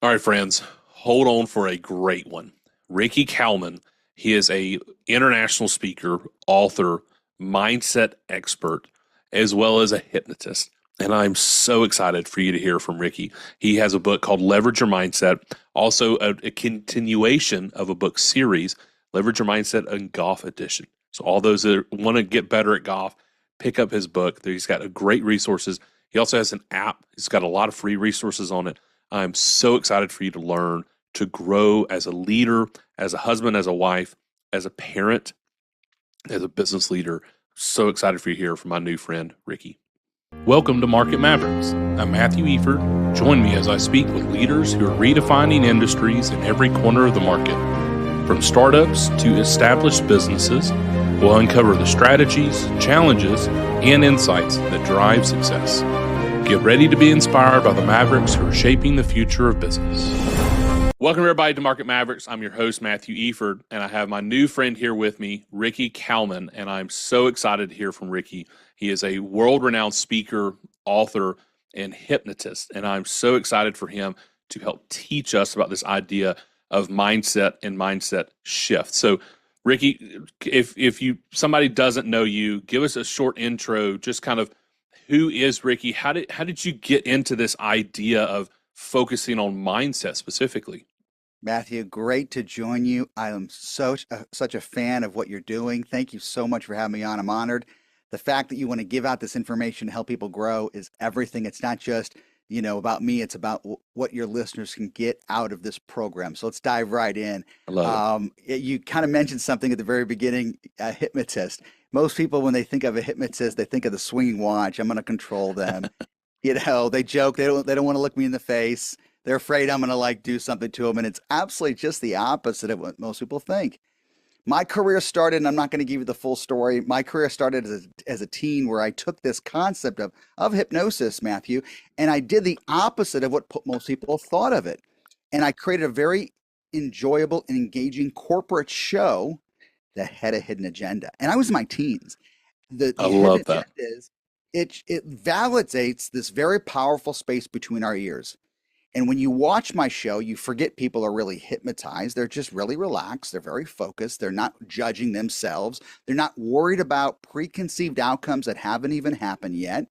All right, friends, hold on for a great one. Ricky Kalmon, he is a international speaker, author, mindset expert, as well as a hypnotist. And I'm so excited for you to hear from Ricky. He has a book called Leverage Your Mindset, also a continuation of a book series, Leverage Your Mindset and Golf Edition. So all those that want to get better at golf, pick up his book. He's got great resources. He also has an app. He's got a lot of free resources on it. I'm so excited for you to learn, to grow as a leader, as a husband, as a wife, as a parent, as a business leader. So excited for you to hear from my new friend, Ricky. Welcome to Market Mavericks. I'm Matthew Eford. Join me as I speak with leaders who are redefining industries in every corner of the market. From startups to established businesses, we'll uncover the strategies, challenges, and insights that drive success. Get ready to be inspired by the Mavericks who are shaping the future of business. Welcome, everybody, to Market Mavericks. I'm your host, Matthew Eford, and I have my new friend here with me, Ricky Kalmon, and I'm so excited to hear from Ricky. He is a world-renowned speaker, author, and hypnotist, and I'm so excited for him to help teach us about this idea of mindset and mindset shift. So, Ricky, if somebody doesn't know you, give us a short intro, just kind of who is Ricky? How did you get into this idea of focusing on mindset specifically? Matthew, great to join you. I am such a fan of what you're doing. Thank you so much for having me on. I'm honored. The fact that you want to give out this information to help people grow is everything. It's not just, about me. It's about what your listeners can get out of this program. So let's dive right in. I love You kind of mentioned something at the very beginning, a hypnotist. Most people, when they think of a hypnotist, they think of the swinging watch. I'm going to control them. They joke. They don't want to look me in the face. They're afraid I'm going to do something to them. And it's absolutely just the opposite of what most people think. My career started, and I'm not going to give you the full story. My career started as a teen where I took this concept of hypnosis, Matthew, and I did the opposite of what most people thought of it. And I created a very enjoyable and engaging corporate show that had a hidden agenda. And I was in my teens. I The hidden love that. agenda is it validates this very powerful space between our ears. And when you watch my show, you forget people are really hypnotized. They're just really relaxed. They're very focused. They're not judging themselves. They're not worried about preconceived outcomes that haven't even happened yet.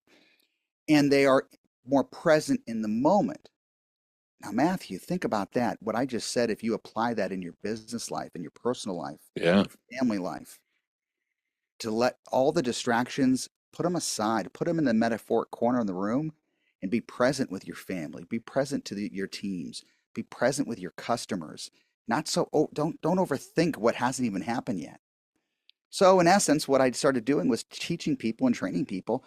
And they are more present in the moment. Now, Matthew, think about that. What I just said, if you apply that in your business life, in your personal life, Yeah. your family life, to let all the distractions, put them aside, put them in the metaphoric corner of the room, and be present with your family, be present to your teams, be present with your customers. Not so, oh, don't overthink what hasn't even happened yet. So in essence, what I started doing was teaching people and training people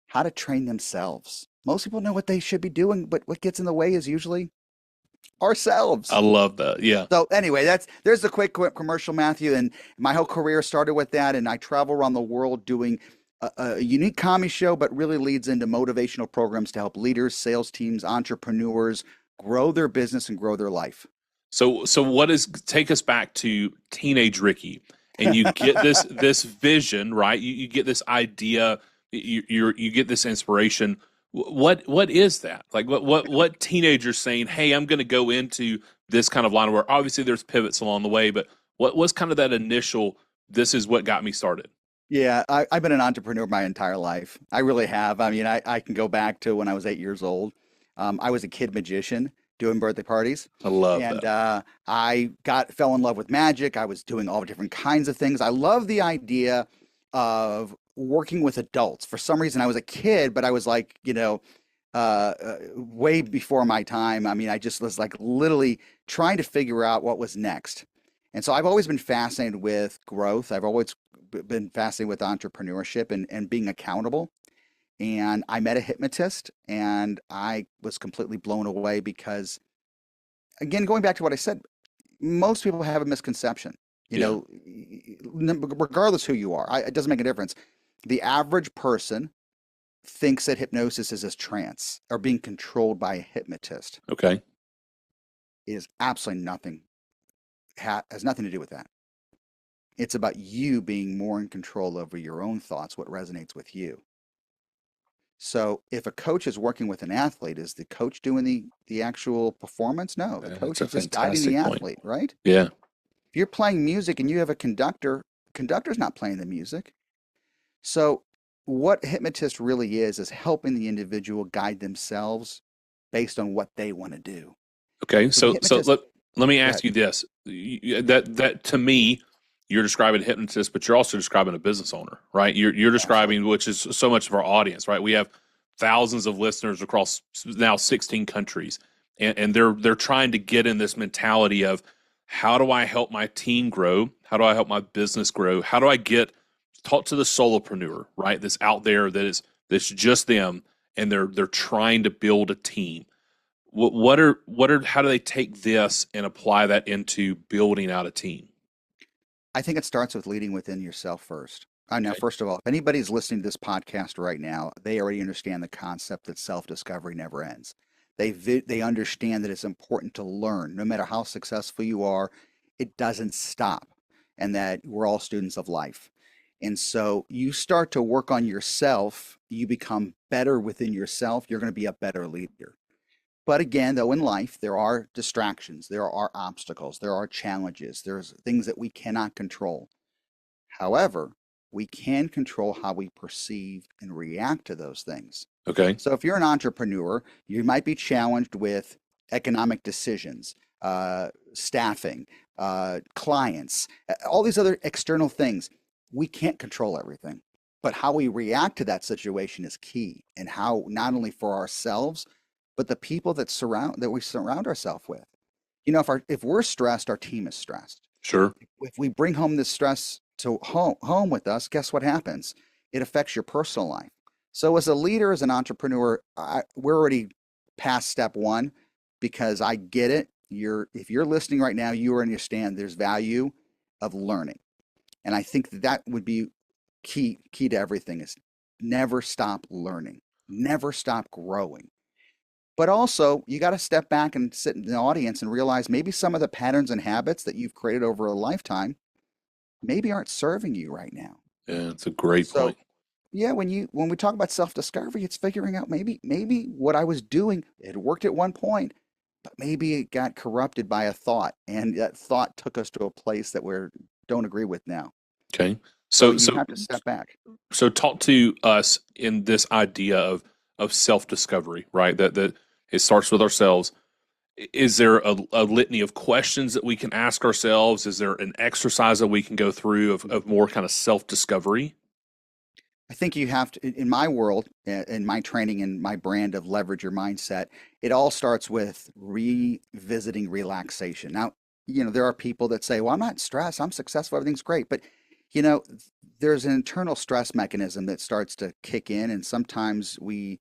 how to train themselves. Most people know what they should be doing, but what gets in the way is usually I ourselves. love that. Yeah. So anyway, there's the quick commercial, Matthew, and my whole career started with that, and I travel around the world doing a unique comedy show, but really leads into motivational programs to help leaders, sales teams, entrepreneurs grow their business and grow their life. So what is take us back to teenage Ricky, and you get this vision, right? You get this idea, you get this inspiration. What is that? Like what teenager saying, "Hey, I'm going to go into this kind of line of work." Obviously, there's pivots along the way, but what was kind of that initial? This is what got me started. Yeah, I've been an entrepreneur my entire life. I really have. I mean, I can go back to when I was 8 years old. I was a kid magician doing birthday parties, I love and that. I fell in love with magic. I was doing all different kinds of things. I love the idea of working with adults. For some reason, I was a kid, but I was way before my time. I mean, I just was literally trying to figure out what was next. And so I've always been fascinated with growth. I've always been fascinated with entrepreneurship and being accountable. And I met a hypnotist and I was completely blown away because, again, going back to what I said, most people have a misconception. You Yeah. know, regardless who you are, it doesn't make a difference. The average person thinks that hypnosis is a trance or being controlled by a hypnotist. Okay. It is absolutely nothing, has nothing to do with that. It's about you being more in control over your own thoughts, what resonates with you. So if a coach is working with an athlete, is the coach doing the actual performance? No, the That's coach a is just guiding the fantastic point. athlete, right? Yeah. If you're playing music and you have a conductor, conductor's not playing the music. So what hypnotist really is helping the individual guide themselves based on what they want to do. Okay. So the So hypnotist, let me go ask ahead. you this. That to me, you're describing a hypnotist, but you're also describing a business owner, right? You're Absolutely. describing, which is so much of our audience, right? We have thousands of listeners across now 16 countries, and they're trying to get in this mentality of how do I help my team grow? How do I help my business grow? How do I get talk to the solopreneur, right? That's out there that's just them, and they're trying to build a team. What are how do they take this and apply that into building out a team? I think it starts with leading within yourself first. Now, Okay. first of all, if anybody's listening to this podcast right now, they already understand the concept that self-discovery never ends. They understand that it's important to learn. No matter how successful you are, it doesn't stop, and that we're all students of life. And so you start to work on yourself, you become better within yourself, you're going to be a better leader. But again, though, in life, there are distractions, there are obstacles, there are challenges, there's things that we cannot control. However, we can control how we perceive and react to those things. Okay. So if you're an entrepreneur, you might be challenged with economic decisions, staffing, clients, all these other external things. We can't control everything, but how we react to that situation is key, and how not only for ourselves, but the people that we surround ourselves with. You know, if we're stressed, our team is stressed. Sure. If we bring home this stress to home with us, guess what happens? It affects your personal life. So as a leader, as an entrepreneur, we're already past step one, because I get it. If you're listening right now, you understand there's value of learning. And I think that would be key to everything, is never stop learning, never stop growing. But also, you got to step back and sit in the audience and realize maybe some of the patterns and habits that you've created over a lifetime maybe aren't serving you right now. Yeah, it's a great So, point. yeah, when we talk about self-discovery, it's figuring out maybe what I was doing, it worked at one point, but maybe it got corrupted by a thought, and that thought took us to a place that we don't agree with now. Okay. So So you so have to step back. so talk to us in this idea of self discovery, right? That it starts with ourselves. Is there a litany of questions that we can ask ourselves? Is there an exercise that we can go through of more kind of self discovery? I think you have to, in my world, in my training and my brand of leverage your mindset, it all starts with revisiting relaxation. Now, there are people that say, well, I'm not stressed, I'm successful, everything's great. But, you know, there's an internal stress mechanism that starts to kick in, and sometimes we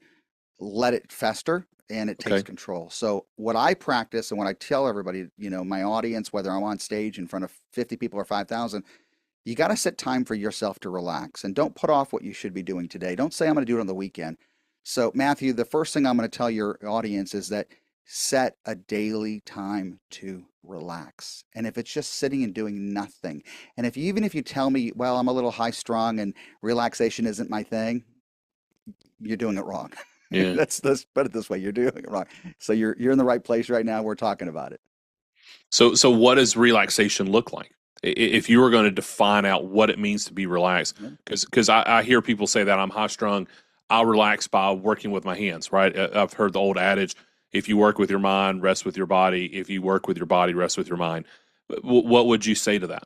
let it fester and it takes Okay. control. So, what I practice and what I tell everybody, my audience, whether I'm on stage in front of 50 people or 5,000, you got to set time for yourself to relax, and don't put off what you should be doing today. Don't say, I'm going to do it on the weekend. So, Matthew, the first thing I'm going to tell your audience is that set a daily time to relax. And if it's just sitting and doing nothing, and even if you tell me, well, I'm a little high strung and relaxation isn't my thing, you're doing it wrong. Yeah. Let's put it this way, you're doing it wrong. So you're in the right place right now. We're talking about it. So what does relaxation look like? If you were going to define out what it means to be relaxed, Yeah. because I hear people say that I'm high strung, I'll relax by working with my hands, right? I've heard the old adage: if you work with your mind, rest with your body. If you work with your body, rest with your mind. What would you say to that?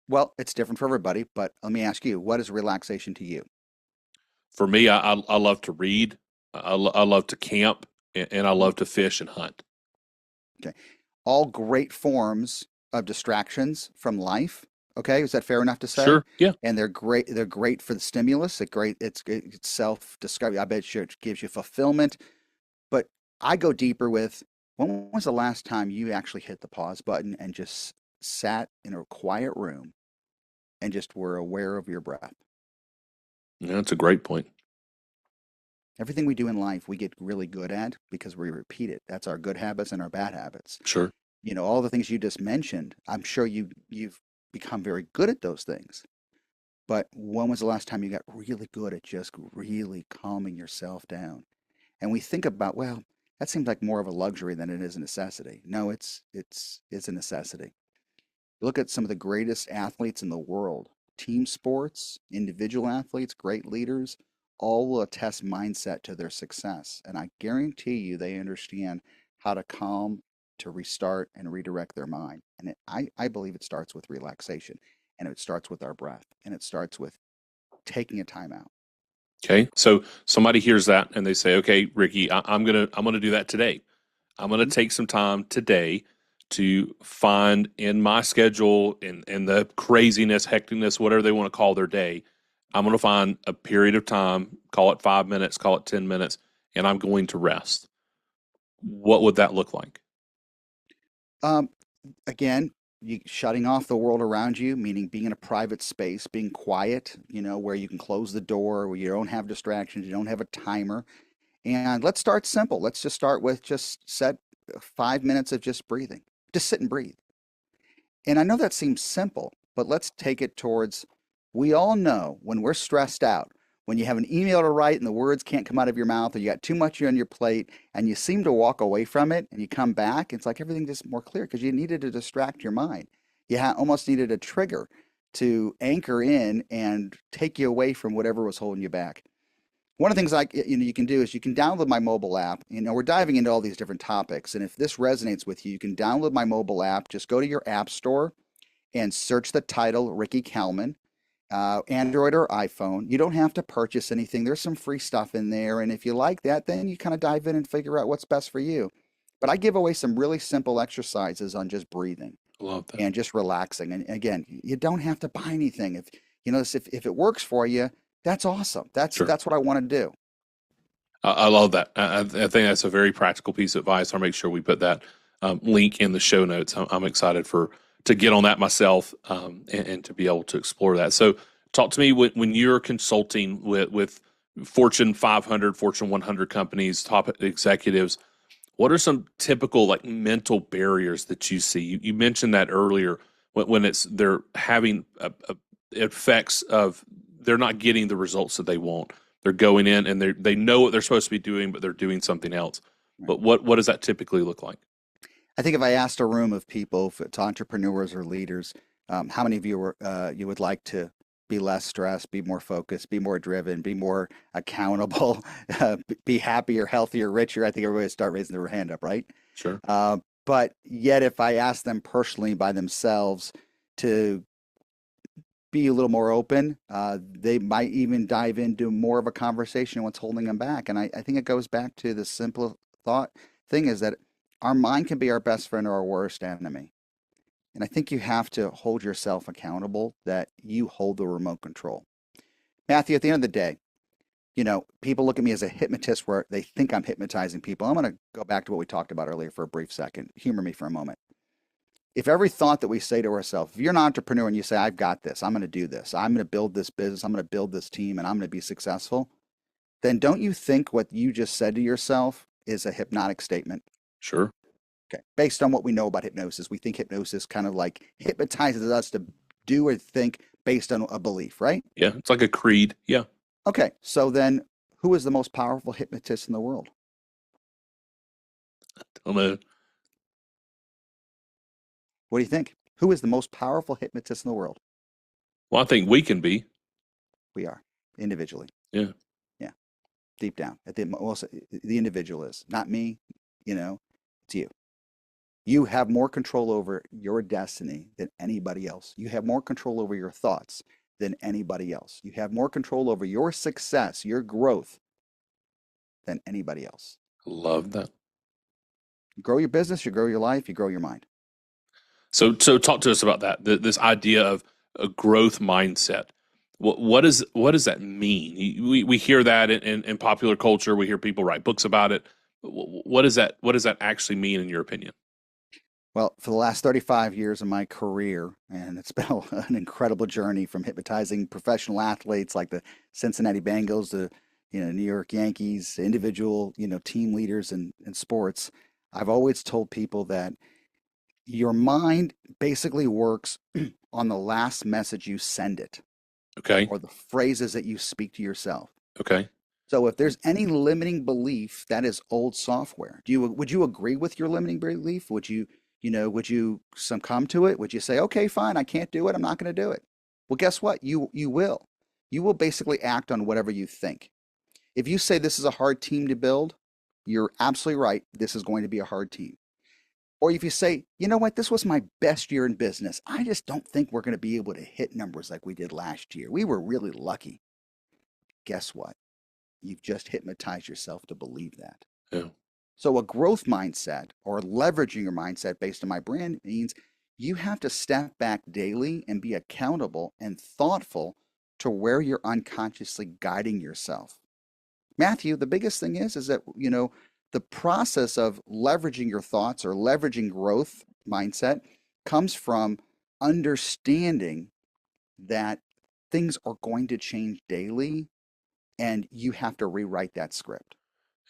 Well, it's different for everybody, but let me ask you, what is relaxation to you? For me, I love to read, I love to camp, and I Mhm. love to fish and hunt. Okay. All great forms of distractions from life. Okay. Is that fair enough to say? Sure, yeah. And they're great for the stimulus. It's self-discovery. I bet you it gives you fulfillment. But I go deeper with, when was the last time you actually hit the pause button and just sat in a quiet room and just were aware of your breath? Yeah, that's a great point. Everything we do in life, we get really good at because we repeat it. That's our good habits and our bad habits. Sure. All the things you just mentioned, I'm sure you've become very good at those things. But when was the last time you got really good at just really calming yourself down? And we think about, well, that seems like more of a luxury than it is a necessity. No, it's a necessity. Look at some of the greatest athletes in the world. Team sports, individual athletes, great leaders, all will attest mindset to their success. And I guarantee you they understand how to calm, to restart, and redirect their mind. And I believe it starts with relaxation, and it starts with our breath, and it starts with taking a time out. Okay. So somebody hears that and they say, okay, Ricky, I'm gonna do that today. I'm gonna Mhm. take some time today to find in my schedule in the craziness, hecticness, whatever they want to call their day. I'm gonna find a period of time, call it 5 minutes, call it 10 minutes, and I'm going to rest. What would that look like? Um, Again, you shutting off the world around you, meaning being in a private space, being quiet, where you can close the door, where you don't have distractions, you don't have a timer. And let's start simple. Let's just start with just set 5 minutes of just breathing. Just sit and breathe. And I know that seems simple, but let's take it towards we all know when we're stressed out, when you have an email to write and the words can't come out of your mouth, or you got too much on your plate and you seem to walk away from it and you come back, it's like everything just more clear because you needed to distract your mind. You almost needed a trigger to anchor in and take you away from whatever was holding you back. One of the things you can do is you can download my mobile app. We're diving into all these different topics, and if this resonates with you, you can download my mobile app. Just go to your app store and search the title Ricky Kalmon, Android or iPhone. You don't have to purchase anything. There's some free stuff in there, and if you like that, then you kind of dive in and figure out what's best for you. But I give away some really simple exercises on just breathing I love that. and just relaxing. And again, you don't have to buy anything. If it works for you, that's awesome. Sure. That's what I want to do. I love that. I think that's a very practical piece of advice. I'll make sure we put that link in the show notes. I'm excited to get on that myself and to be able to explore that. So, talk to me when you're consulting with Fortune 500, Fortune 100 companies, top executives. What are some typical like mental barriers that you see? You mentioned that earlier when they're having effects of they're not getting the results that they want. They're going in and they know what they're supposed to be doing, but they're doing something else. Right. But what does that typically look like? I think if I asked a room of people, if it's entrepreneurs or leaders, how many of you would like to be less stressed, be more focused, be more driven, be more accountable, be happier, healthier, richer? I think everybody would start raising their hand up, right? Sure. But yet, if I ask them personally by themselves to be a little more open, they might even dive into more of a conversation what's holding them back. And I think it goes back to the simple thought thing is that our mind can be our best friend or our worst enemy. And I think you have to hold yourself accountable that you hold the remote control. Matthew, at the end of the day, people look at me as a hypnotist where they think I'm hypnotizing people. I'm going to go back to what we talked about earlier for a brief second. Humor me for a moment. If every thought that we say to ourselves, if you're an entrepreneur and you say, I've got this, I'm going to do this, I'm going to build this business, I'm going to build this team, and I'm going to be successful, then don't you think what you just said to yourself is a hypnotic statement? Sure. Okay. Based on what we know about hypnosis, we think hypnosis kind of like hypnotizes us to do or think based on a belief, right? Yeah. It's like a creed. Yeah. Okay. So then who is the most powerful hypnotist in the world? Don't know. What do you think? Who is the most powerful hypnotist in the world? Well, I think we can be. We are individually. Yeah. Yeah. Deep down at the individual is not me, it's you. You have more control over your destiny than anybody else. You have more control over your thoughts than anybody else. You have more control over your success, your growth than anybody else. Love that. You grow your business, you grow your life, you grow your mind. So talk to us about that. This idea of a growth mindset. What does that mean? We hear that in popular culture. We hear people write books about it. What does that actually mean in your opinion? Well, for the last 35 years of my career, and it's been an incredible journey from hypnotizing professional athletes like the Cincinnati Bengals to, New York Yankees, individual, team leaders in sports. I've always told people that your mind basically works on the last message you send it. Okay. or the phrases that you speak to yourself. Okay. So if there's any limiting belief, that is old software. Would you agree with your limiting belief? Would you succumb to it? Would you say, okay, fine, I can't do it, I'm not going to do it? Well, guess what? You will. You will basically act on whatever you think. If you say this is a hard team to build, you're absolutely right. This is going to be a hard team. Or if you say, you know what, this was my best year in business. I just don't think we're going to be able to hit numbers like we did last year. We were really lucky. Guess what? You've just hypnotized yourself to believe that. Yeah. So a growth mindset or leveraging your mindset based on my brand means you have to step back daily and be accountable and thoughtful to where you're unconsciously guiding yourself. Matthew, the biggest thing is that, the process of leveraging your thoughts or leveraging growth mindset comes from understanding that things are going to change daily and you have to rewrite that script.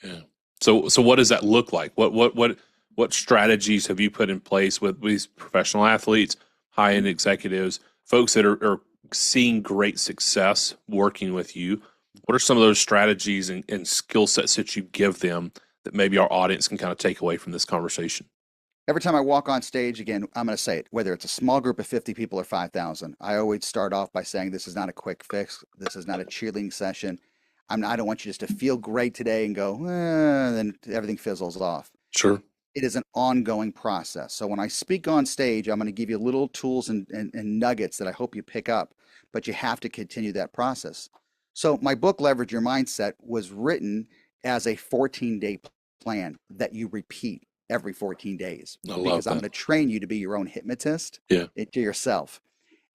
Yeah. So what does that look like? What strategies have you put in place with these professional athletes, high-end executives, folks that are seeing great success working with you? What are some of those strategies and skill sets that you give them that maybe our audience can kind of take away from this conversation? Every time I walk on stage, again, I'm going to say it, whether it's a small group of 50 people or 5,000, I always start off by saying this is not a quick fix. This is not a cheerleading session. I don't want you just to feel great today and go, then everything fizzles off. Sure. It is an ongoing process. So when I speak on stage, I'm going to give you little tools and nuggets that I hope you pick up, but you have to continue that process. So my book, Leverage Your Mindset, was written as a 14-day plan that you repeat every 14 days. I love Because that. I'm going to train you to be your own hypnotist Yeah. to yourself.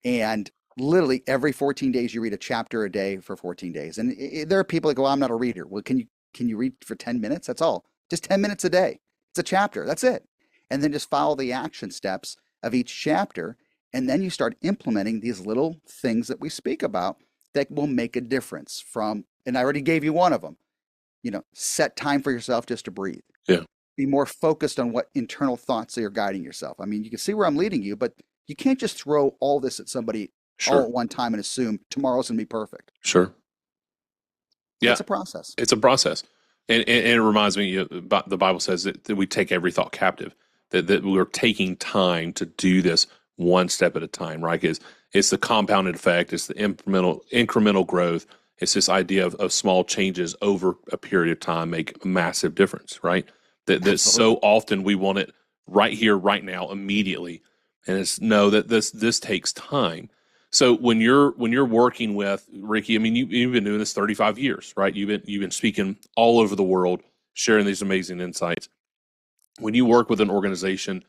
And literally every 14 days, you read a chapter a day for 14 days. And there are people that go, I'm not a reader. Well, can you read for 10 minutes? That's all. Just 10 minutes a day. It's a chapter. That's it. And then just follow the action steps of each chapter. And then you start implementing these little things that we speak about that will make a difference and I already gave you one of them, set time for yourself just to breathe. Yeah. Be more focused on what internal thoughts that you're guiding yourself. I mean, you can see where I'm leading you, but you can't just throw all this at somebody all at one time and assume tomorrow's going to be perfect. Sure. Yeah. It's a process. It's a process. And it reminds me, the Bible says that we take every thought captive, that we're taking time to do this one step at a time, right? It's the compounded effect. It's the incremental growth. It's this idea of small changes over a period of time make a massive difference, right? That so often we want it right here, right now, immediately. And it's that this takes time. So when you're working with Ricky, I mean, you've been doing this 35 years, right? You've been speaking all over the world, sharing these amazing insights. When you work with an organization,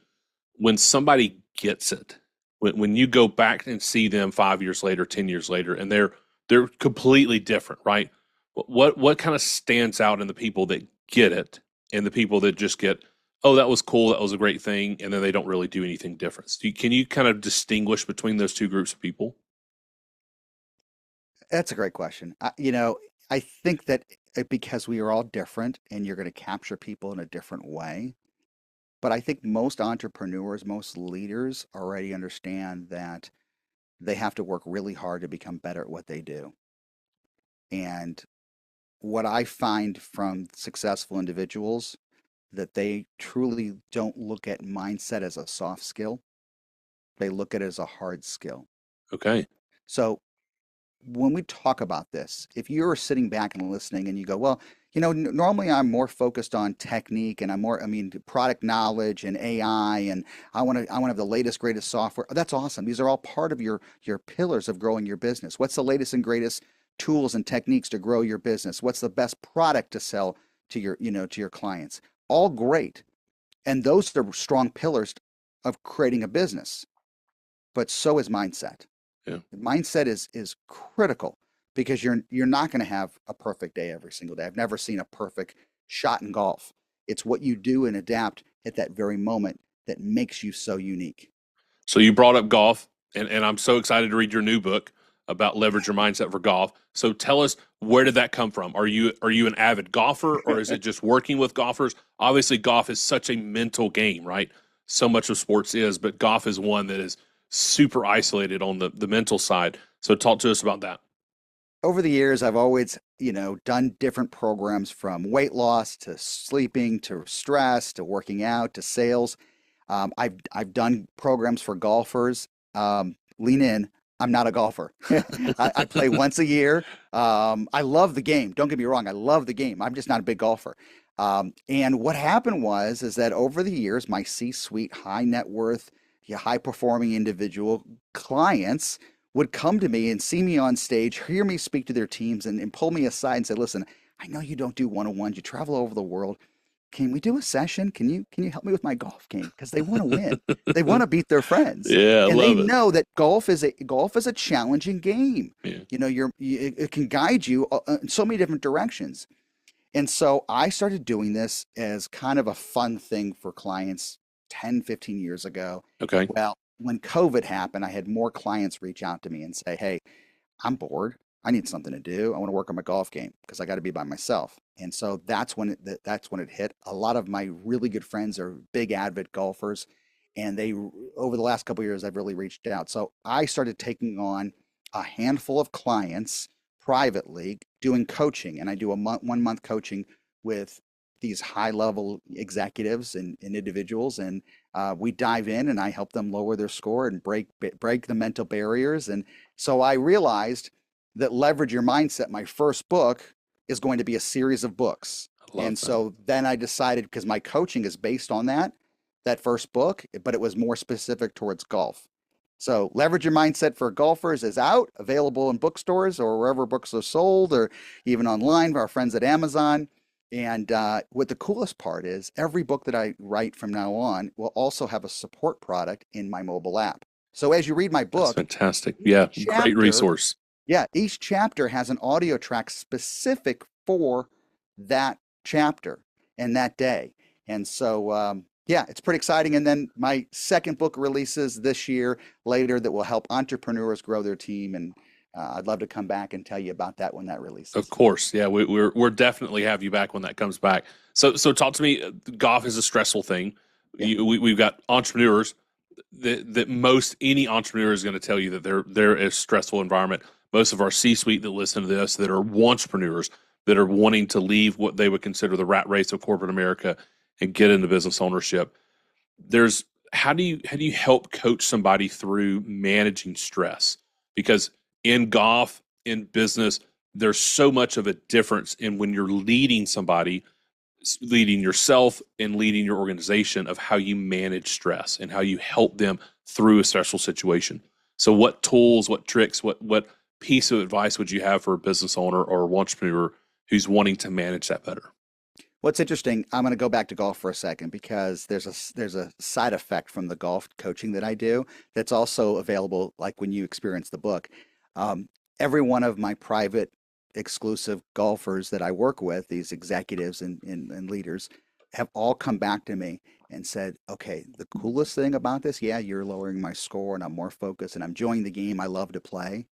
when somebody gets it, when you go back and see them 5 years later, 10 years later, and they're completely different, right? What kind of stands out in the people that get it and the people that just get, oh, that was cool, that was a great thing, and then they don't really do anything different? Can you kind of distinguish between those two groups of people? That's a great question. I think that because we are all different and you're going to capture people in a different way, but I think most entrepreneurs, most leaders already understand that they have to work really hard to become better at what they do. And what I find from successful individuals that they truly don't look at mindset as a soft skill. They look at it as a hard skill. Okay. So when we talk about this, if you're sitting back and listening and you go, well, normally I'm more focused on technique and product knowledge and AI, and I want to have the latest, greatest software. That's awesome. These are all part of your pillars of growing your business. What's the latest and greatest tools and techniques to grow your business? What's the best product to sell to your clients? All great. And those are strong pillars of creating a business. But so is mindset. Yeah. Mindset is critical because you're not going to have a perfect day every single day. I've never seen a perfect shot in golf. It's what you do and adapt at that very moment that makes you so unique. So you brought up golf, and I'm so excited to read your new book about leverage your mindset for golf. So tell us, where did that come from? Are you an avid golfer, or is it just working with golfers? Obviously, golf is such a mental game, right? So much of sports is, but golf is one that is super isolated on the mental side. So talk to us about that. Over the years, I've always, done different programs from weight loss to sleeping to stress to working out to sales. I've done programs for golfers. Lean in. I'm not a golfer. I play once a year. I love the game. Don't get me wrong. I love the game. I'm just not a big golfer. And what happened is that over the years, my C-suite, high net worth, high performing individual clients would come to me and see me on stage, hear me speak to their teams, and pull me aside and say, "Listen, I know you don't do one-on-ones. You travel over the world. Can we do a session? Can you help me with my golf game?" Because they want to win. They want to beat their friends. Yeah, I And they love it. know that golf is a challenging game. Yeah. It can guide you in so many different directions. And so I started doing this as kind of a fun thing for clients 10, 15 years ago. Okay. Well, when COVID happened, I had more clients reach out to me and say, "Hey, I'm bored. I need something to do. I want to work on my golf game because I got to be by myself." And so that's when it hit. A lot of my really good friends are big avid golfers, and over the last couple of years I've really reached out. So I started taking on a handful of clients privately doing coaching, and I do a 1 month coaching with these high level executives and individuals, and we dive in and I help them lower their score and break the mental barriers. And so I realized that Leverage Your Mindset, my first book, is going to be a series of books. I love And that. so then I decided, because my coaching is based on that first book, but it was more specific towards golf. So Leverage Your Mindset for Golfers is out, available in bookstores or wherever books are sold, or even online by our friends at Amazon. And what the coolest part is, every book that I write from now on will also have a support product in my mobile app. So as you read my That's book, fantastic. each Yeah, great chapter, resource. yeah, each chapter has an audio track specific for that chapter and that day. And so, yeah, it's pretty exciting. And then my second book releases this year later that will help entrepreneurs grow their team. And I'd love to come back and tell you about that when that Of releases. course. Yeah, we're definitely have you back when that comes back. So talk to me. Golf is a stressful thing. Yeah. We've got entrepreneurs that most any entrepreneur is going to tell you that they're a stressful environment. Most of our C-suite that listen to this that are entrepreneurs that are wanting to leave what they would consider the rat race of corporate America and get into business ownership. There's how do you help coach somebody through managing stress? Because in golf, in business, there's so much of a difference in when you're leading somebody, leading yourself and leading your organization, of how you manage stress and how you help them through a stressful situation. So what tools, what tricks, what piece of advice would you have for a business owner or entrepreneur who's wanting to manage that better? What's interesting, I'm going to go back to golf for a second because there's a side effect from the golf coaching that I do that's also available, like when you experience the book. Um, every one of my private exclusive golfers that I work with, these executives and leaders, have all come back to me and said, "Okay, the coolest thing about this, yeah, you're lowering my score and I'm more focused and I'm enjoying the game. I love to play,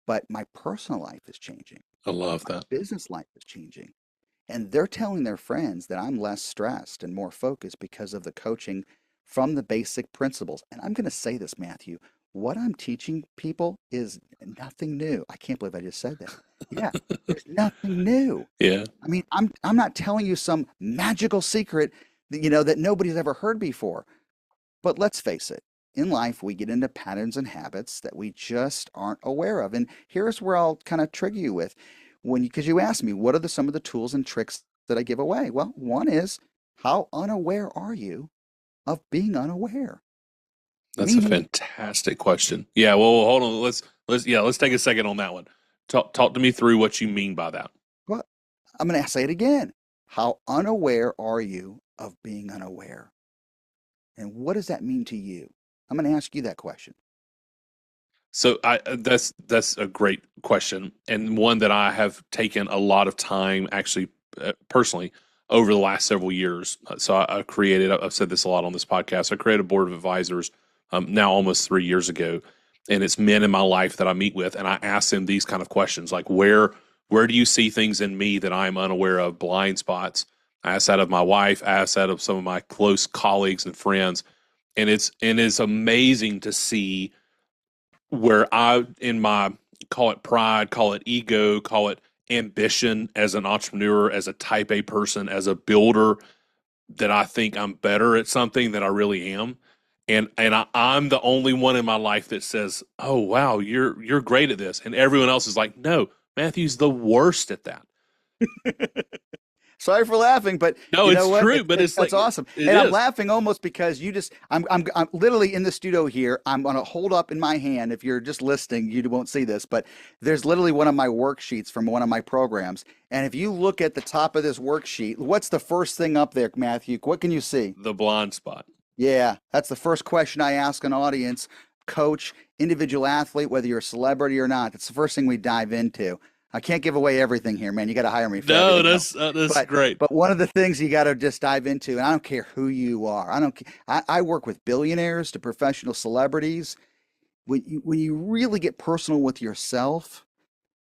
but my personal life is changing. I love My that. business life is changing." And they're telling their friends that I'm less stressed and more focused because of the coaching from the basic principles. And I'm going to say this, Matthew, what I'm teaching people is nothing new. I can't believe I just said that. Yeah, there's nothing new. Yeah. I mean, I'm not telling you some magical secret that, that nobody's ever heard before. But let's face it, in life, we get into patterns and habits that we just aren't aware of. And here's where I'll kind of trigger you with because you asked me, what are some of the tools and tricks that I give away? Well, one is, how unaware are you of being unaware? That's a Meaning, fantastic question. Yeah, well, hold on. Let's take a second on that one. Talk to me through what you mean by that. well, I'm going to say it again. How unaware are you of being unaware? And what does that mean to you? I'm going to ask you that question. So that's a great question, and one that I have taken a lot of time actually personally over the last several years. So I created. I've said this a lot on this podcast. I created a board of advisors now almost 3 years ago, and it's men in my life that I meet with, and I ask them these kind of questions like where do you see things in me that I'm unaware of, blind spots? I ask that of my wife. I ask that of some of my close colleagues and friends, and it's amazing to see where in my, call it pride, call it ego, call it ambition as an entrepreneur, as a type A person, as a builder, that I think I'm better at something than I really am. I'm the only one in my life that says, "Oh wow, you're great at this," and everyone else is like, "No, Matthew's the worst at that." Sorry for laughing, but No, you know it's what? true, but it's That's like awesome. it And I'm is. laughing almost because you just, I'm literally in the studio here. I'm going to hold up in my hand. If you're just listening, you won't see this, but there's literally one of my worksheets from one of my programs. And if you look at the top of this worksheet, what's the first thing up there, Matthew? What can you see? The blind spot. Yeah, that's the first question I ask an audience, coach, individual athlete, whether you're a celebrity or not. That's the first thing we dive into. I can't give away everything here, man. You got to hire me for No, everything else. that's But great. but one of the things you got to just dive into, and I don't care who you are. I don't. I work with billionaires to professional celebrities. When you really get personal with yourself,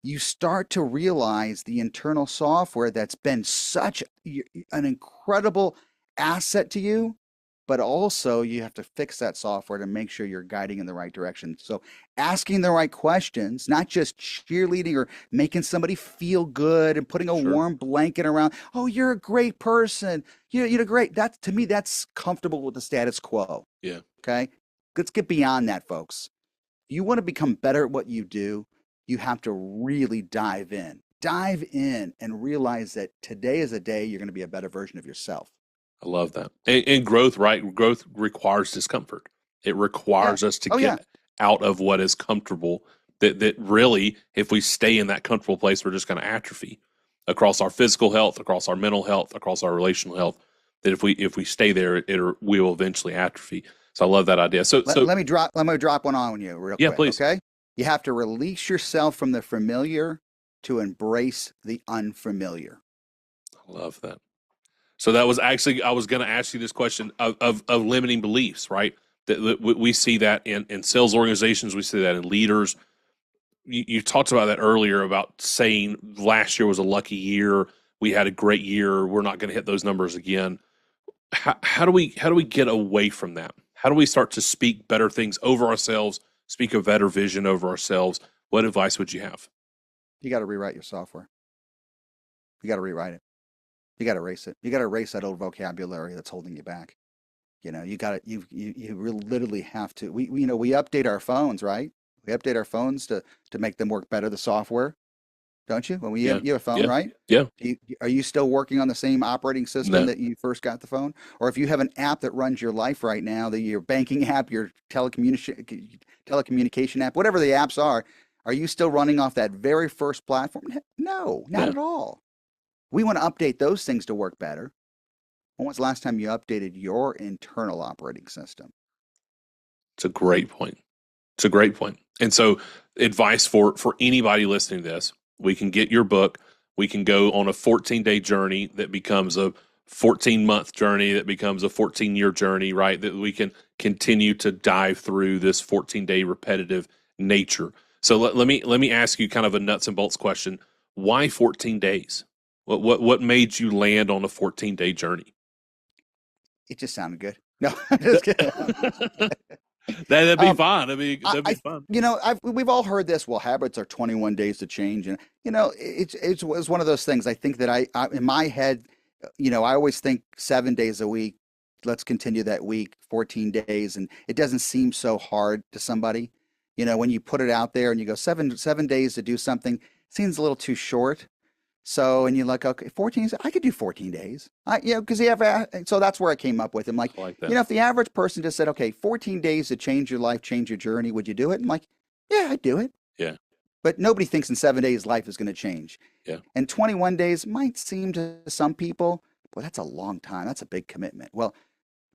you start to realize the internal software that's been such an incredible asset to you, but also you have to fix that software to make sure you're guiding in the right direction. So asking the right questions, not just cheerleading or making somebody feel good and putting a Sure. warm blanket around, oh, you're a great person. You're great. That to me, that's comfortable with the status quo. Yeah. Okay. Let's get beyond that, folks. You want to become better at what you do, you have to really dive in. Dive in and realize that today is a day you're going to be a better version of yourself. I love that. And growth, right? Growth requires discomfort. It Yeah. requires us to Oh, yeah. get out of what is comfortable. That really, if we stay in that comfortable place, we're just going to atrophy across our physical health, across our mental health, across our relational health. That if we stay there, we will eventually atrophy. So I love that idea. So Let, so let me drop one on you real yeah, quick, please. okay? You have to release yourself from the familiar to embrace the unfamiliar. I love that. So that was actually, I was going to ask you this question of limiting beliefs, right? That we see that in sales organizations, we see that in leaders. You talked about that earlier about saying last year was a lucky year. We had a great year. We're not going to hit those numbers again. How do we get away from that? How do we start to speak better things over ourselves, speak a better vision over ourselves? What advice would you have? You got to rewrite your software. You got to rewrite it. You got to erase it. You got to erase that old vocabulary that's holding you back. You got to you really literally have to. We update our phones, right? We update our phones to make them work better. The software, don't you? When Yeah, you have a phone, yeah, right? yeah. Are you still working on the same operating system No, that you first got the phone? Or if you have an app that runs your life right now, your banking app, your telecommunication app, whatever the apps are you still running off that very first platform? No, not no. at all. We want to update those things to work better. When was the last time you updated your internal operating system? It's a great point. It's a great point. And so, advice for anybody listening to this: we can get your book. We can go on a 14-day journey that becomes a 14-month journey that becomes a 14-year journey. Right? That we can continue to dive through this 14-day repetitive nature. So let me ask you kind of a nuts and bolts question: why 14 days? What made you land on a 14-day journey? It just sounded good. No, just kidding. That'd be Um, fine. I mean, that'd be I fun. we've all heard this. Well, habits are 21 days to change, and it's one of those things. I think that I in my head, I always think 7 days a week. Let's continue that week, 14 days, and it doesn't seem so hard to somebody. When you put it out there and you go seven days to do something, seems a little too short. So, and you're like, okay, 14, I could do 14 days. Because so that's where I came up with. I'm like, I like that. if the average person just said, okay, 14 days to change your life, change your journey, would you do it? I'm like, yeah, I'd do it. Yeah, But nobody thinks in 7 days life is going to change. yeah. And 21 days might seem to some people, well, that's a long time. That's a big commitment. Well,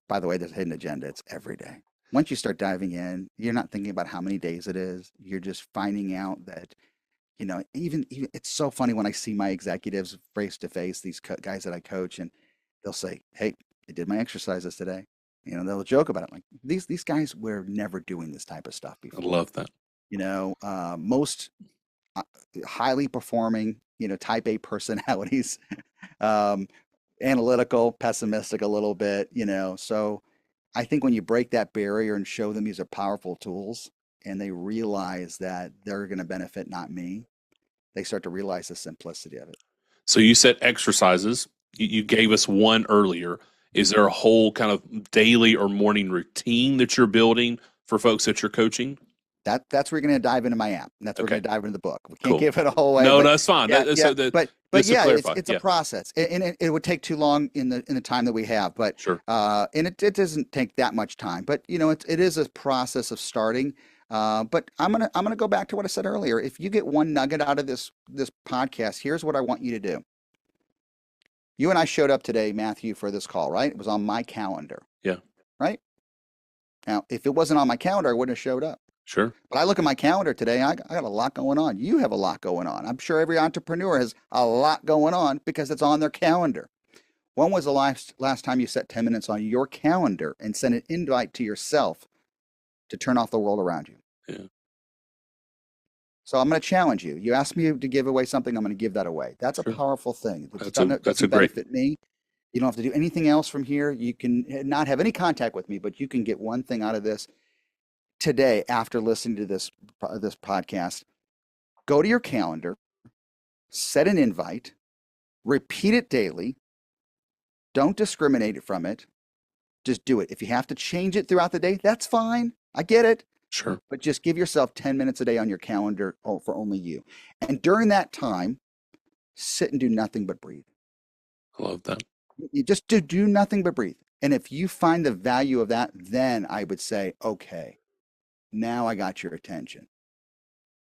by the way, there's a hidden agenda. It's every day. Once you start diving in, you're not thinking about how many days it is. You're just finding out that even it's so funny when I see my executives face to face, these guys that I coach, and they'll say, "Hey, I did my exercises today." They'll joke about it. Like these guys were never doing this type of stuff I before. love that. Most uh, highly performing, type A personalities, um, analytical, pessimistic a little bit. So I think when you break that barrier and show them these are powerful tools, and they realize that they're going to benefit, not me, they start to realize the simplicity of it. So you said exercises. You gave us one earlier. Is there a whole kind of daily or morning routine that you're building for folks that you're coaching? That's where you're going to dive into my app. And that's where we're Okay, going to dive into the book. We can't cool. give it all away, No, but that's fine. yeah, yeah. So that But just to yeah, clarify, it's a yeah, process, and it would take too long in the time that we have. But sure. and it doesn't take that much time. But it is a process of starting. But I'm gonna go back to what I said earlier. If you get one nugget out of this podcast, here's what I want you to do. You and I showed up today, Matthew, for this call, right? It was on my calendar, Yeah, right? Now, if it wasn't on my calendar, I wouldn't have showed up. sure. But I look at my calendar today, I got a lot going on. You have a lot going on. I'm sure every entrepreneur has a lot going on because it's on their calendar. When was the last time you set 10 minutes on your calendar and sent an invite to yourself to turn off the world around you? Yeah, So I'm going to challenge you. You asked me to give away something, I'm going to give that away. That's a sure. powerful thing. It's That's a doesn't great. benefit me. You don't have to do anything else from here. You can not have any contact with me, but you can get one thing out of this today after listening to this podcast. Go to your calendar, set an invite, repeat it daily. Don't discriminate from it. Just do it. If you have to change it throughout the day, that's fine. I get it. Sure. But just give yourself 10 minutes a day on your calendar for only you. And during that time, sit and do nothing but breathe. I love that. You just do nothing but breathe. And if you find the value of that, then I would say, okay, now I got your attention.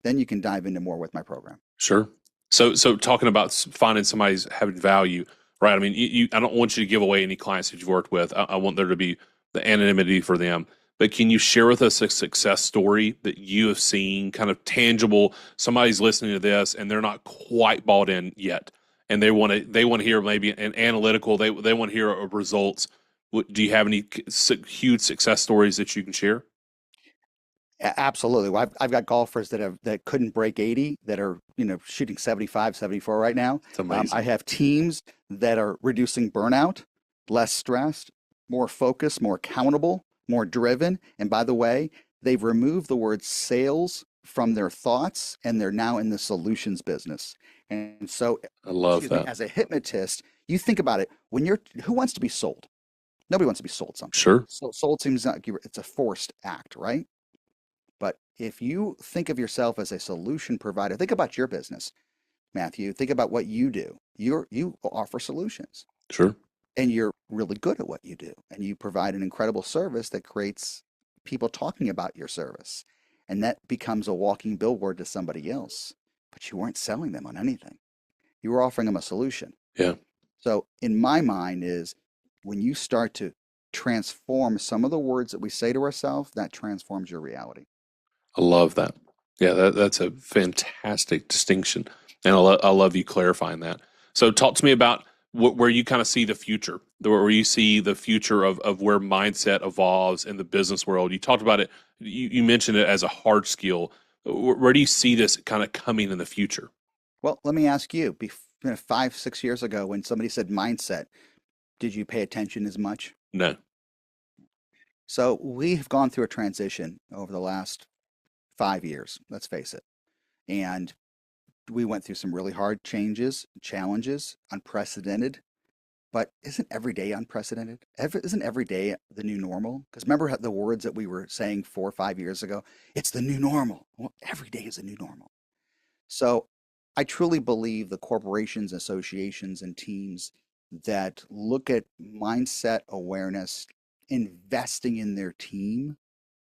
Then you can dive into more with my program. Sure. So talking about finding somebody's having value, right? I mean, I don't want you to give away any clients that you've worked with. I want there to be the anonymity for them. But can you share with us a success story that you have seen, kind of tangible? Somebody's listening to this and they're not quite bought in yet, and they want to hear maybe an analytical. They want to hear results. Do you have any huge success stories that you can share? Absolutely. Well, I've got golfers that couldn't break 80 that are, shooting 75, 74 right now. It's amazing. I have teams that are reducing burnout, less stressed, more focused, more accountable, more driven. And by the way, they've removed the word sales from their thoughts and they're now in the solutions business. And so, I love that. as a hypnotist, you think about it who wants to be sold? Nobody wants to be sold something. Sure. So sold seems like it's a forced act, right? But if you think of yourself as a solution provider, think about your business, Matthew. Think about what you do. You offer solutions Sure. and you're really good at what you do. And you provide an incredible service that creates people talking about your service. And that becomes a walking billboard to somebody else. But you weren't selling them on anything. You were offering them a solution. Yeah. So in my mind is when you start to transform some of the words that we say to ourselves, that transforms your reality. I love that. Yeah, that's a fantastic distinction, and I love you clarifying that. So, talk to me about where you kind of see the future, where you see the future of where mindset evolves in the business world. You talked about it. You mentioned it as a hard skill. Where do you see this kind of coming in the future? Well, let me ask you, 5, 6 years ago, when somebody said mindset, did you pay attention as much? No. So we've gone through a transition over the last 5 years, let's face it. And we went through some really hard challenges, unprecedented. But isn't every day unprecedented? Isn't every day the new normal? Because remember the words that we were saying 4 or 5 years ago? It's the new normal. Well, every day is a new normal. So I truly believe the corporations, associations, and teams that look at mindset awareness, investing in their team,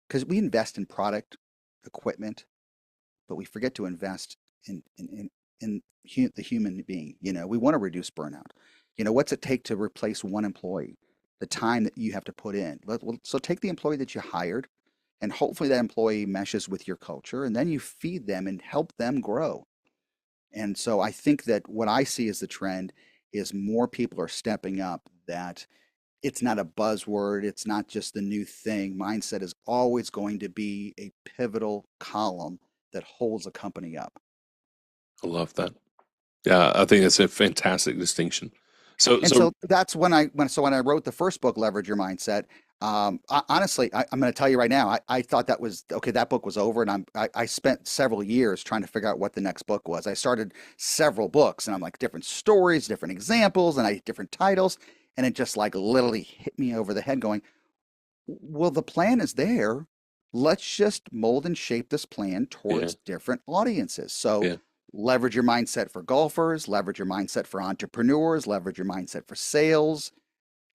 because we invest in product, equipment, but we forget to invest in the human being. We want to reduce burnout. What's it take to replace one employee? The time that you have to put in. So take the employee that you hired, and hopefully that employee meshes with your culture, and then you feed them and help them grow. And so I think that what I see as the trend is more people are stepping up, that it's not a buzzword. It's not just the new thing. Mindset is always going to be a pivotal column that holds a company up. I love that. Yeah, I think that's a fantastic distinction. And so that's when I wrote the first book, Leverage Your Mindset. Honestly, I'm going to tell you right now, I thought that was okay. That book was over, and I spent several years trying to figure out what the next book was. I started several books, and I'm like different stories, different examples, and different titles, and it just like literally hit me over the head, going, well, the plan is there. Let's just mold and shape this plan towards different audiences. So leverage your mindset for golfers, leverage your mindset for entrepreneurs, leverage your mindset for sales,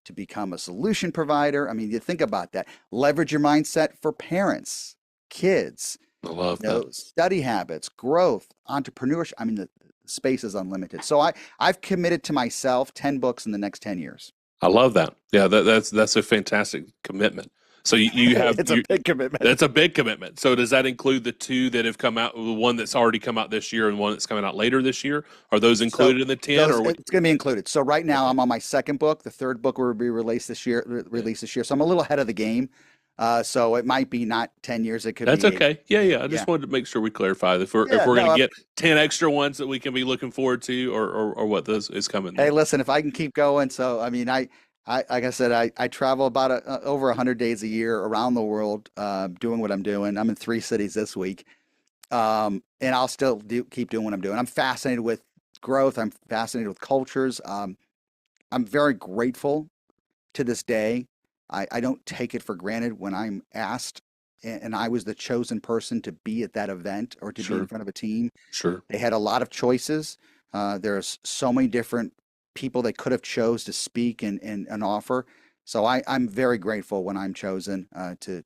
to become a solution provider. I mean, you think about that. Leverage your mindset for parents, kids, I love that. study habits, growth, entrepreneurship. I mean, the space is unlimited. So I've committed to myself 10 books in the next 10 years. I love that. Yeah, that's a fantastic commitment. So you have it's a big commitment. That's a big commitment. So does that include the two that have come out, the one that's already come out this year and one that's coming out later this year? Are those included in the 10? It's going to be included. So right now I'm on my second book. The third book will be released this year. So I'm a little ahead of the game. So it might be not 10 years. It could be. That's okay. Yeah. I just wanted to make sure we clarify if we're going to get 10 extra ones that we can be looking forward to, or what this is coming. Hey, listen, if I can keep going. So, I mean, like I said, I travel about over 100 days a year around the world, doing what I'm doing. I'm in 3 cities this week. And I'll still keep doing what I'm doing. I'm fascinated with growth. I'm fascinated with cultures. I'm very grateful to this day. I don't take it for granted when I'm asked, and I was the chosen person to be at that event or to be in front of a team. Sure. They had a lot of choices. There's so many different people they could have chose to speak and offer. So I'm very grateful when I'm chosen to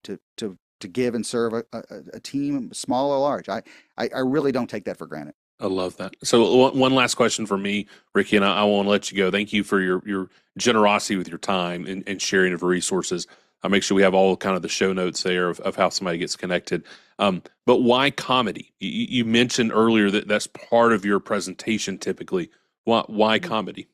give and serve a team, small or large. I really don't take that for granted. I love that. So one last question for me, Ricky, and I want to let you go. Thank you for your generosity with your time and sharing of resources. I'll make sure we have all kind of the show notes there of how somebody gets connected. But why comedy? You mentioned earlier that that's part of your presentation typically. Why comedy?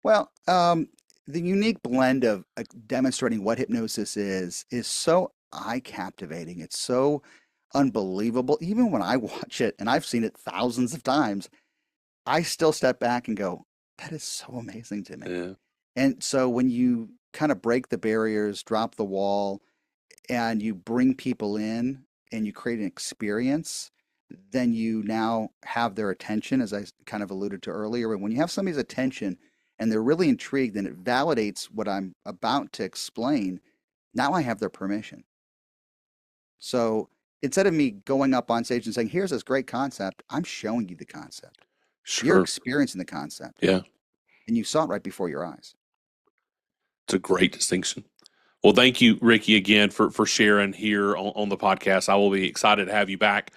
Well, the unique blend of demonstrating what hypnosis is so eye captivating. It's so unbelievable. Even when I watch it, and I've seen it thousands of times, I still step back and go, that is so amazing to me. Yeah. And so when you kind of break the barriers, drop the wall, and you bring people in and you create an experience, then you now have their attention, as I kind of alluded to earlier. And when you have somebody's attention and they're really intrigued and it validates what I'm about to explain, now I have their permission. So instead of me going up on stage and saying, here's this great concept, I'm showing you the concept. Sure. You're experiencing the concept. Yeah. And you saw it right before your eyes. It's a great distinction. Well, thank you, Ricky, again for sharing here on the podcast. I will be excited to have you back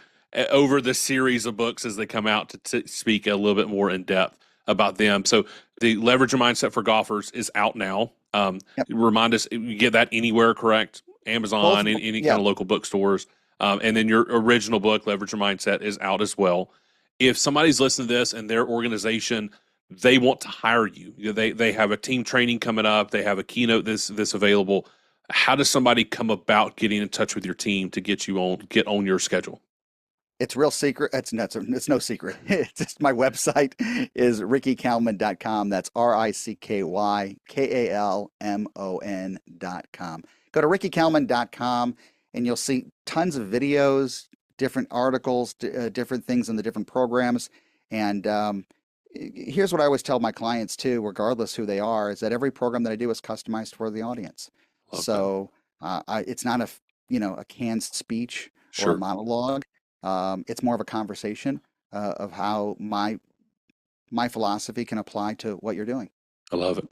over the series of books as they come out to speak a little bit more in depth about them. So the Leverage Your Mindset for Golfers is out now. Remind us, you get that anywhere, correct? Amazon, any kind of local bookstores. And then your original book, Leverage Your Mindset, is out as well. If somebody's listening to this and their organization, they want to hire you, they have a team training coming up, they have a keynote this available. How does somebody come about getting in touch with your team to get on your schedule? It's real secret. It's no secret. It's just my website is rickykalmon.com. That's RICKYKALMON.com. Go to rickykalmon.com and you'll see tons of videos, different articles, different things in the different programs. And here's what I always tell my clients too, regardless who they are, is that every program that I do is customized for the audience. So it's not a canned speech or a monologue. It's more of a conversation of how my philosophy can apply to what you're doing. I love it.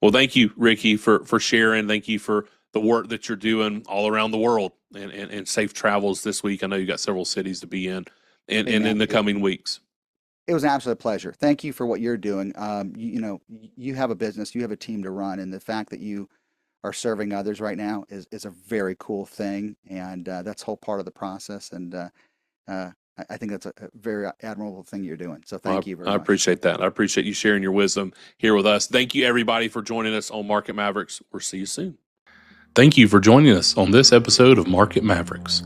Well, thank you, Ricky, for sharing. Thank you for the work that you're doing all around the world and safe travels this week. I know you got several cities to be in and in the coming weeks. It was an absolute pleasure. Thank you for what you're doing. You have a business, you have a team to run, and the fact that you are serving others right now is a very cool thing. And that's a whole part of the process. And I think that's a very admirable thing you're doing. So thank you very much. I appreciate that. I appreciate you sharing your wisdom here with us. Thank you, everybody, for joining us on Market Mavericks. We'll see you soon. Thank you for joining us on this episode of Market Mavericks.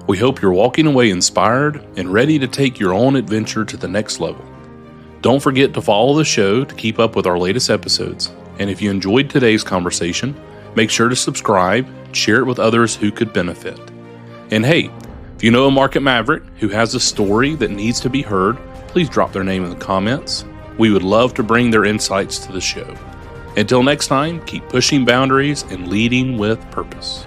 We hope you're walking away inspired and ready to take your own adventure to the next level. Don't forget to follow the show to keep up with our latest episodes. And if you enjoyed today's conversation, make sure to subscribe, share it with others who could benefit. And hey, if you know a market maverick who has a story that needs to be heard, please drop their name in the comments. We would love to bring their insights to the show. Until next time, keep pushing boundaries and leading with purpose.